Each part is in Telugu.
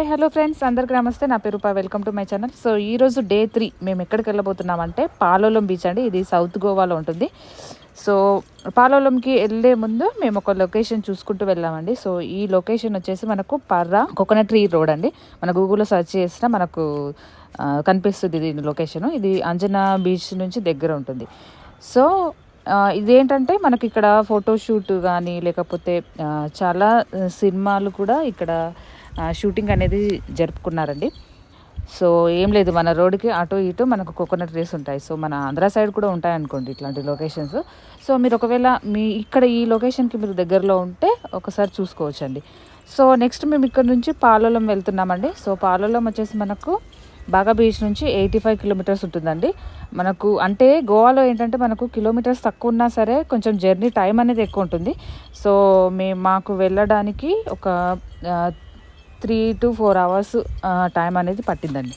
హాయ్ హలో ఫ్రెండ్స్, అందరికీ నమస్తే. నా పేరు Roopa. Welcome to my channel. So ఈరోజు డే 3 మేము ఎక్కడికి వెళ్ళబోతున్నామంటే పాలోలం బీచ్ అండి. ఇది సౌత్ గోవాలో ఉంటుంది. సో పాలోలంకి వెళ్ళే ముందు మేము ఒక లొకేషన్ చూసుకుంటూ వెళ్ళామండి. సో ఈ లొకేషన్ వచ్చేసి మనకు పర్రా కోకోనట్ ట్రీ రోడ్ అండి. మన గూగుల్లో సెర్చ్ చేసినా మనకు కనిపిస్తుంది ఇది లొకేషను. ఇది అంజనా బీచ్ నుంచి దగ్గర ఉంటుంది. సో ఇదేంటంటే మనకి ఇక్కడ ఫోటోషూట్ కానీ లేకపోతే చాలా సినిమాలు కూడా ఇక్కడ షూటింగ్ అనేది జరుపుకున్నారండి. సో ఏం లేదు, మన రోడ్డుకి అటు ఇటు మనకు కోకోనట్ ట్రీస్ ఉంటాయి. సో మన ఆంధ్ర సైడ్ కూడా ఉంటాయి అనుకోండి ఇట్లాంటి లొకేషన్స్. సో మీరు ఒకవేళ ఇక్కడ ఈ లొకేషన్కి మీరు దగ్గరలో ఉంటే ఒకసారి చూసుకోవచ్చండి. సో నెక్స్ట్ మేము ఇక్కడ నుంచి పాలోలం వెళ్తున్నామండి. సో పాలోలం వచ్చేసి మనకు బాగా బీచ్ నుంచి 85 కిలోమీటర్స్ ఉంటుందండి. మనకు అంటే గోవాలో ఏంటంటే మనకు కిలోమీటర్స్ తక్కువ ఉన్నా సరే కొంచెం జర్నీ టైం అనేది ఎక్కువ ఉంటుంది. సో మాకు వెళ్ళడానికి ఒక 3 to 4 hours టైం అనేది పట్టిందండి.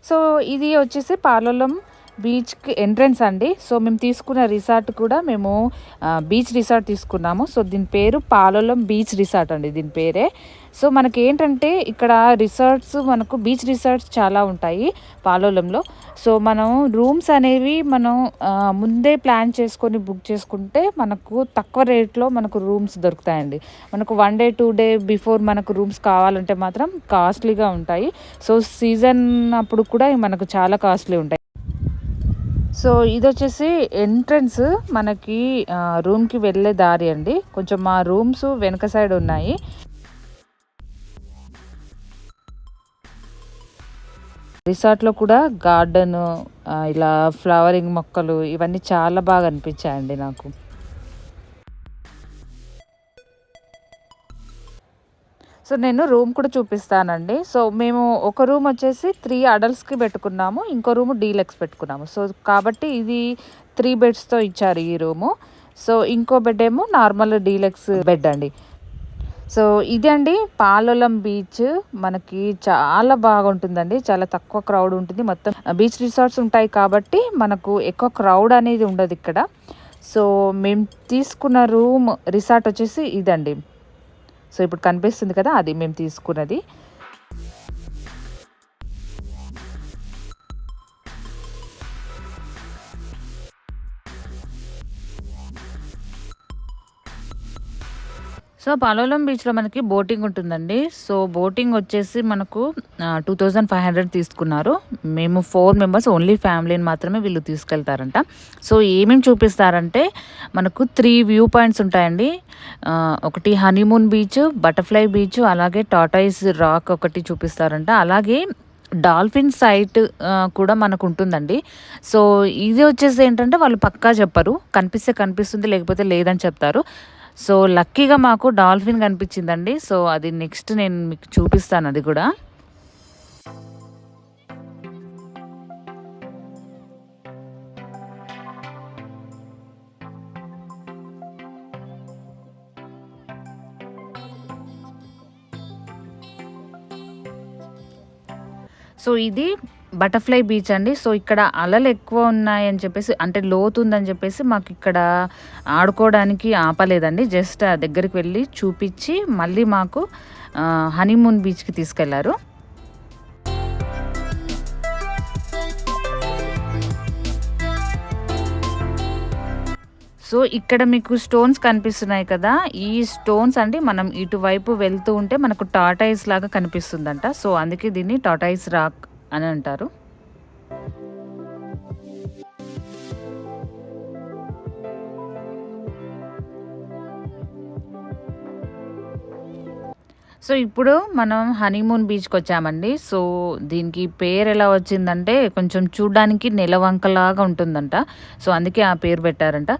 సో ఇది వచ్చేసి పాలోలం బీచ్కి ఎంట్రన్స్ అండి. సో మేము తీసుకున్న రిసార్ట్ కూడా మేము బీచ్ రిసార్ట్ తీసుకున్నాము. సో దీని పేరు పాలోలం బీచ్ రిసార్ట్ అండి, దీని పేరే. సో మనకి ఏంటంటే ఇక్కడ రిసార్ట్స్, మనకు బీచ్ రిసార్ట్స్ చాలా ఉంటాయి పాలోలంలో. సో మనం రూమ్స్ అనేవి మనం ముందే ప్లాన్ చేసుకొని బుక్ చేసుకుంటే మనకు తక్కువ రేట్లో మనకు రూమ్స్ దొరుకుతాయండి. మనకు 1 day 2 day బిఫోర్ మనకు రూమ్స్ కావాలంటే మాత్రం కాస్ట్లీగా ఉంటాయి. సో సీజన్ అప్పుడు కూడా మనకు చాలా కాస్ట్లీ ఉంటాయి. సో ఇది వచ్చేసి ఎంట్రన్స్ మనకి రూమ్కి వెళ్ళే దారి అండి. కొంచెం మా రూమ్స్ వెనక సైడ్ ఉన్నాయి. రిసార్ట్లో కూడా గార్డెన్, ఇలా ఫ్లవరింగ్ మొక్కలు ఇవన్నీ చాలా బాగా అనిపించాయండి నాకు. సో నేను రూమ్ కూడా చూపిస్తానండి. సో మేము ఒక రూమ్ వచ్చేసి 3 adultsకి పెట్టుకున్నాము, ఇంకో రూమ్ డీలక్స్ పెట్టుకున్నాము. సో కాబట్టి ఇది 3 బెడ్స్తో ఇచ్చారు ఈ రూము. సో ఇంకో బెడ్ ఏమో నార్మల్ డీలక్స్ బెడ్ అండి. సో ఇది అండి పాలోలం బీచ్. మనకి చాలా బాగుంటుందండి, చాలా తక్కువ క్రౌడ్ ఉంటుంది. మొత్తం బీచ్ రిసార్ట్స్ ఉంటాయి కాబట్టి మనకు ఎక్కువ క్రౌడ్ అనేది ఉండదు ఇక్కడ. సో మేము తీసుకున్న రూమ్ రిసార్ట్ వచ్చేసి ఇదండి. సో ఇప్పుడు కనిపిస్తుంది కదా, అది మేము తీసుకున్నది. సో పాలోలం బీచ్లో మనకి బోటింగ్ ఉంటుందండి. సో బోటింగ్ వచ్చేసి మనకు 2500 తీసుకున్నారు. మేము 4 members, ఓన్లీ ఫ్యామిలీని మాత్రమే వీళ్ళు తీసుకెళ్తారంట. సో ఏమేమి చూపిస్తారంటే మనకు 3 వ్యూ పాయింట్స్ ఉంటాయండి. ఒకటి హనీమూన్ బీచ్, బటర్ఫ్లై బీచ్, అలాగే టాటాయిస్ రాక్ ఒకటి చూపిస్తారంట. అలాగే డాల్ఫిన్ సైట్ కూడా మనకు ఉంటుందండి. సో ఇది వచ్చేసి ఏంటంటే వాళ్ళు పక్కా చెప్పరు, కనిపిస్తే కనిపిస్తుంది లేకపోతే లేదని చెప్తారు. సో లక్కీగా మాకు డాల్ఫిన్ కనిపించిందండి. సో అది నెక్స్ట్ నేను మీకు చూపిస్తాను అది కూడా. సో ఇది బటర్ఫ్లై బీచ్ అండి. సో ఇక్కడ అలలు ఎక్కువ ఉన్నాయని చెప్పేసి, అంటే లోతు ఉందని చెప్పేసి మాకు ఇక్కడ ఆడుకోవడానికి ఆపలేదండి. జస్ట్ ఆ దగ్గరికి వెళ్ళి చూపించి మళ్ళీ మాకు హనీమూన్ బీచ్కి తీసుకెళ్లారు. సో ఇక్కడ మీకు స్టోన్స్ కనిపిస్తున్నాయి కదా, ఈ స్టోన్స్ అండి మనం ఇటువైపు వెళ్తూ ఉంటే మనకు టాటాయిస్ లాగా కనిపిస్తుందంట. సో అందుకే దీన్ని టాటాయిస్ రాక్ అని అంటారు. సో ఇప్పుడు మనం హనీమూన్ బీచ్కి వచ్చామండి. సో దీనికి పేరు ఎలా వచ్చిందంటే కొంచెం చూడ్డానికి నెలవంకలాగా ఉంటుందంట. సో అందుకే ఆ పేరు పెట్టారంట.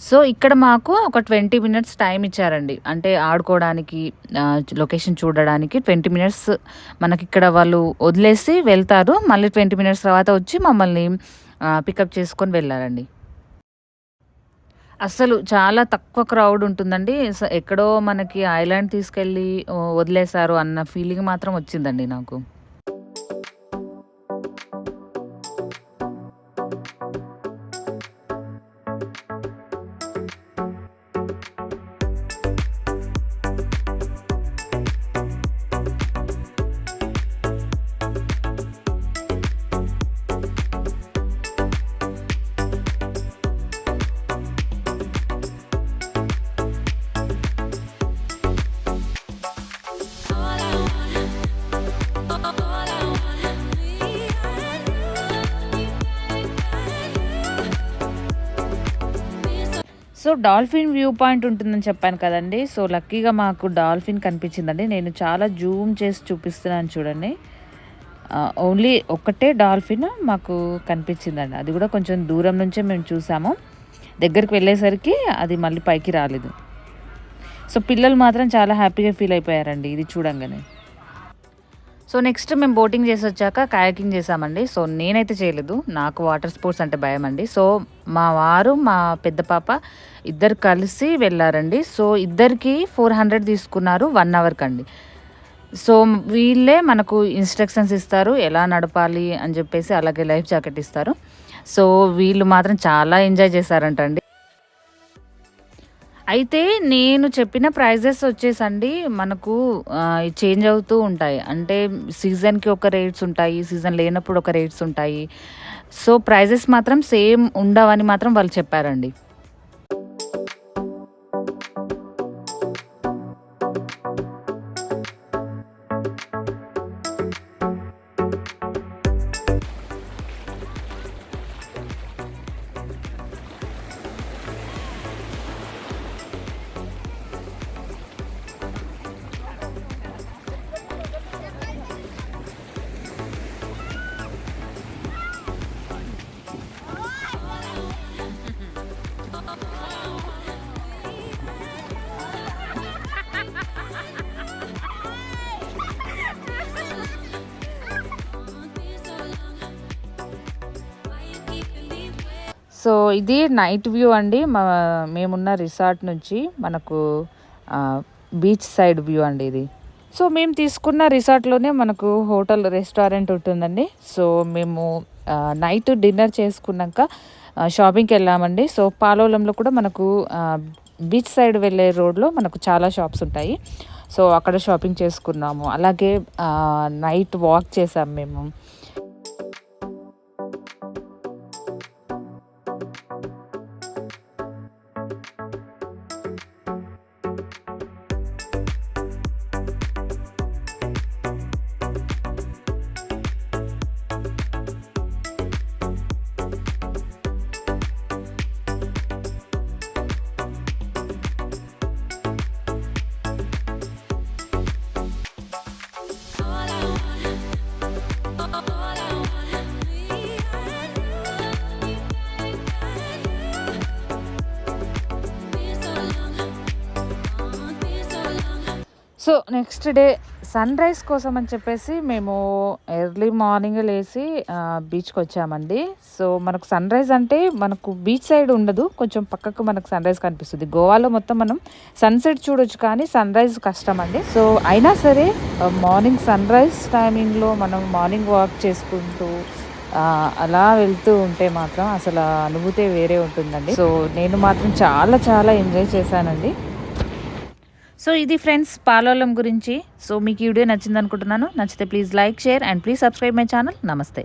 సో ఇక్కడ మాకు ఒక 20 మినిట్స్ టైం ఇచ్చారండి. అంటే ఆడుకోవడానికి, లొకేషన్ చూడడానికి 20 మినిట్స్ మనకిక్కడ వాళ్ళు వదిలేసి వెళ్తారు. మళ్ళీ 20 మినిట్స్ తర్వాత వచ్చి మమ్మల్ని పికప్ చేసుకొని వెళ్ళారండి. అస్సలు చాలా తక్కువ క్రౌడ్ ఉంటుందండి. ఎక్కడో మనకి ఐలాండ్ తీసుకెళ్ళి వదిలేశారు అన్న ఫీలింగ్ మాత్రం వచ్చిందండి నాకు. సో డాల్ఫిన్ వ్యూ పాయింట్ ఉంటుందని చెప్పాను కదండి. సో లక్కీగా మాకు డాల్ఫిన్ కనిపించిందండి. నేను చాలా జూమ్ చేసి చూపిస్తున్నాను చూడండి. ఓన్లీ ఒక్కటే డాల్ఫిన్ మాకు కనిపించిందండి. అది కూడా కొంచెం దూరం నుంచే మేము చూసాము. దగ్గరికి వెళ్ళేసరికి అది మళ్ళీ పైకి రాలేదు. సో పిల్లలు మాత్రం చాలా హ్యాపీగా ఫీల్ అయిపోయారండి ఇది చూడంగానే. సో నెక్స్ట్ మేము బోటింగ్ చేసి వచ్చాక కయాకింగ్ చేసామండి. సో నేనైతే చేయలేదు, నాకు వాటర్ స్పోర్ట్స్ అంటే భయం అండి. సో మా వారు, మా పెద్ద పాప ఇద్దరు కలిసి వెళ్ళారండి. సో ఇద్దరికి 400 తీసుకున్నారు 1 అవర్కి అండి. సో వీళ్ళే మనకు ఇన్స్ట్రక్షన్స్ ఇస్తారు ఎలా నడపాలి అని చెప్పేసి, అలాగే లైఫ్ జాకెట్ ఇస్తారు. సో వీళ్ళు మాత్రం చాలా ఎంజాయ్ చేశారంటండి. అయితే నేను చెప్పిన ప్రైజెస్ వచ్చేసండి మనకు చేంజ్ అవుతూ ఉంటాయి. అంటే సీజన్‌కి ఒక రేట్స్ ఉంటాయి, సీజన్ లేనప్పుడు ఒక రేట్స్ ఉంటాయి. సో ప్రైజెస్ మాత్రం సేమ్ ఉండవని మాత్రం వాళ్ళు చెప్పారండి. సో ఇది నైట్ వ్యూ అండి. మేమున్న రిసార్ట్ నుంచి మనకు బీచ్ సైడ్ వ్యూ అండి ఇది. సో మేము తీసుకున్న రిసార్ట్లోనే మనకు హోటల్, రెస్టారెంట్ ఉంటుందండి. సో మేము నైట్ డిన్నర్ చేసుకున్నాక షాపింగ్కి వెళ్ళామండి. సో పాలోలంలో కూడా మనకు బీచ్ సైడ్ వెళ్ళే రోడ్లో మనకు చాలా షాప్స్ ఉంటాయి. సో అక్కడ షాపింగ్ చేసుకున్నాము. అలాగే నైట్ వాక్ చేసాము మేము. సో నెక్స్ట్ డే సన్రైజ్ కోసం అని చెప్పేసి మేము ఎర్లీ మార్నింగ్ లేచి బీచ్కి వచ్చామండి. సో మనకు సన్రైజ్ అంటే మనకు బీచ్ సైడ్ ఉండదు, కొంచెం పక్కకు మనకు సన్రైజ్ కనిపిస్తుంది. గోవాలో మొత్తం మనం సన్సెట్ చూడొచ్చు, కానీ సన్రైజ్ కష్టం అండి. సో అయినా సరే మార్నింగ్ సన్రైజ్ టైమింగ్లో మనం మార్నింగ్ వాక్ చేసుకుంటూ అలా వెళ్తూ ఉంటే మాత్రం అసలు అనుభూతే వేరే ఉంటుందండి. సో నేను మాత్రం చాలా చాలా ఎంజాయ్ చేశానండి. సో ఇది ఫ్రెండ్స్ పాలోలం గురించి. సో మీకు ఈ వీడియో నచ్చింది అనుకుంటున్నాను. నచ్చితే please like, share and please subscribe my channel. నమస్తే.